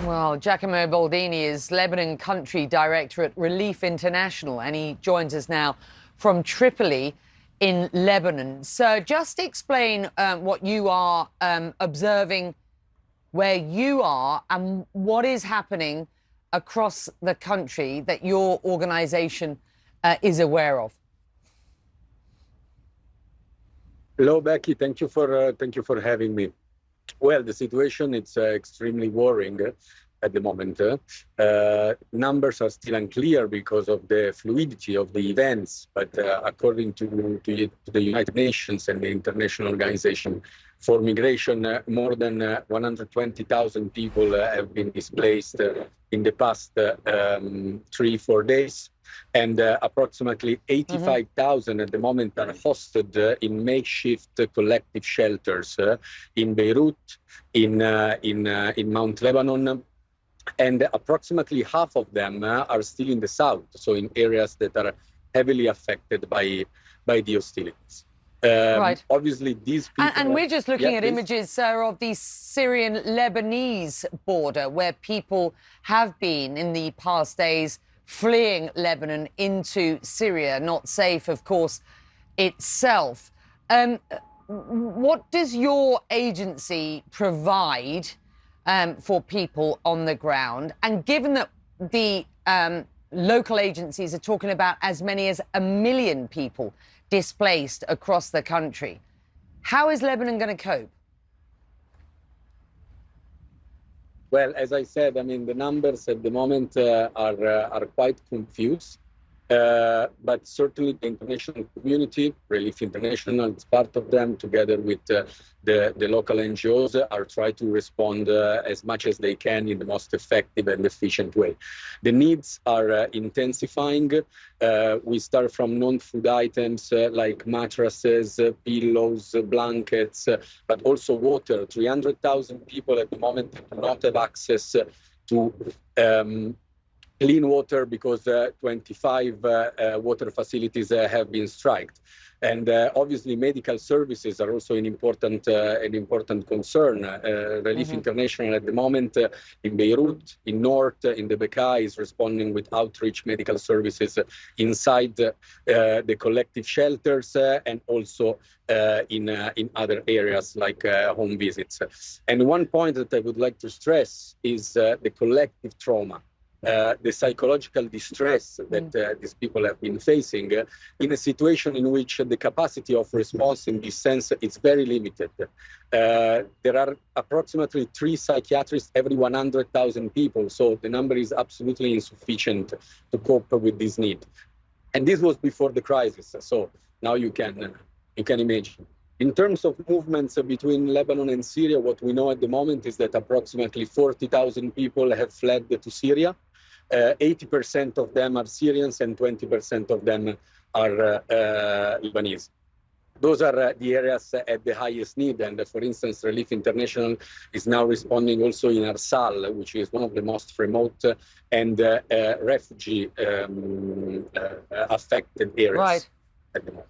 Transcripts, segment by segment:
Well, Giacomo Baldini is Lebanon Country Director at Relief International, and he joins us now from Tripoli in Lebanon. So just explain what you are observing where you are and what is happening across the country that your organization is aware of. Hello, Becky. Thank you for having me. Well, the situation is extremely worrying at the moment. Numbers are still unclear because of the fluidity of the events, but according to the United Nations and the International Organization for Migration, more than 120,000 people have been displaced in the past 3-4 days. And approximately 85,000 at the moment are hosted in makeshift collective shelters in Beirut, in Mount Lebanon, and approximately half of them are still in the south, so in areas that are heavily affected by the hostilities. Right. Obviously, these people... And we're just looking at images, sir, of the Syrian-Lebanese border, where people have been in the past days fleeing Lebanon into Syria, not safe, of course, itself. What does your agency provide for people on the ground? And given that the local agencies are talking about as many as 1 million people displaced across the country, how is Lebanon going to cope? Well, as I said, I mean, the numbers at the moment are quite confused, but certainly the international community, Relief International is part of them, together with the local NGOs, are trying to respond as much as they can in the most effective and efficient way. The needs are intensifying. We start from non-food items like mattresses, pillows, blankets, but also water. 300,000 people at the moment do not have access to clean water because 25 water facilities have been striked. And obviously, medical services are also an important concern. Relief International at the moment in Beirut, in North, in the Bekaa, is responding with outreach medical services inside the collective shelters and also in other areas like home visits. And one point that I would like to stress is the collective trauma. The psychological distress that these people have been facing in a situation in which the capacity of response in this sense is very limited. There are approximately 3 psychiatrists every 100,000 people, so the number is absolutely insufficient to cope with this need. And this was before the crisis, so now you can imagine. In terms of movements between Lebanon and Syria, what we know at the moment is that approximately 40,000 people have fled to Syria. 80% of them are Syrians and 20% of them are Lebanese. Those are the areas at the highest need. And for instance, Relief International is now responding also in Arsal, which is one of the most remote and refugee affected areas. Right. At the moment.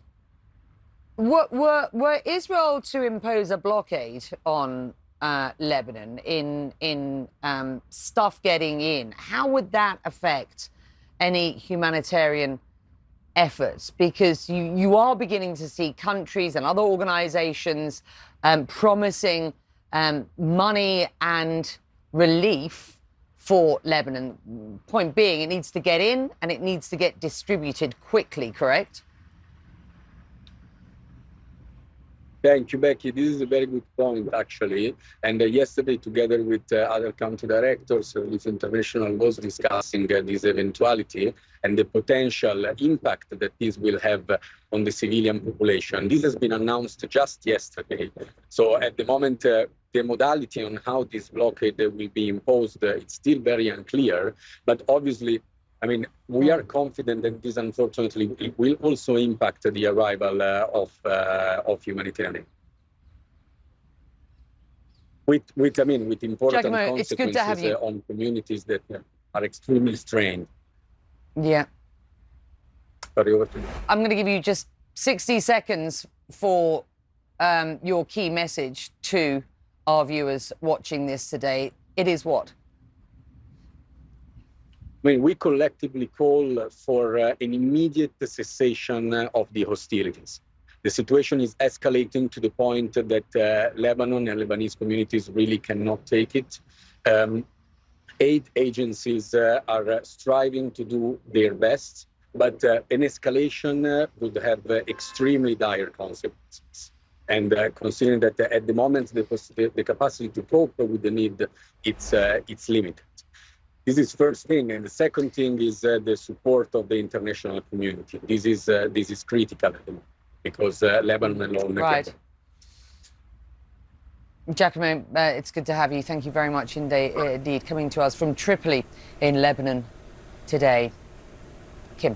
Were Israel to impose a blockade on Lebanon in stuff getting in, how would that affect any humanitarian efforts? Because you are beginning to see countries and other organizations promising money and relief for Lebanon. Point being, it needs to get in and it needs to get distributed quickly, correct? Thank you, Becky. This is a very good point, actually. And yesterday, together with other country directors, Relief International was discussing this eventuality and the potential impact that this will have on the civilian population. This has been announced just yesterday. So at the moment, the modality on how this blockade will be imposed, it's still very unclear. But obviously, I mean, we are confident that this, unfortunately, it will also impact the arrival of humanitarian. With important Giacomo, it's good to have consequences you. On communities that are extremely strained. Yeah. Sorry, over to you. I'm going to give you just 60 seconds for your key message to our viewers watching this today. It is what? I mean, we collectively call for an immediate cessation of the hostilities. The situation is escalating to the point that Lebanon and Lebanese communities really cannot take it. Aid agencies are striving to do their best, but an escalation would have extremely dire consequences. And considering that at the moment the capacity to cope with the need, it's limited. This is first thing, and the second thing is the support of the international community. This is critical at the moment because Lebanon alone. Right. Giacomo, it's good to have you. Thank you very much indeed, coming to us from Tripoli in Lebanon today. Kim.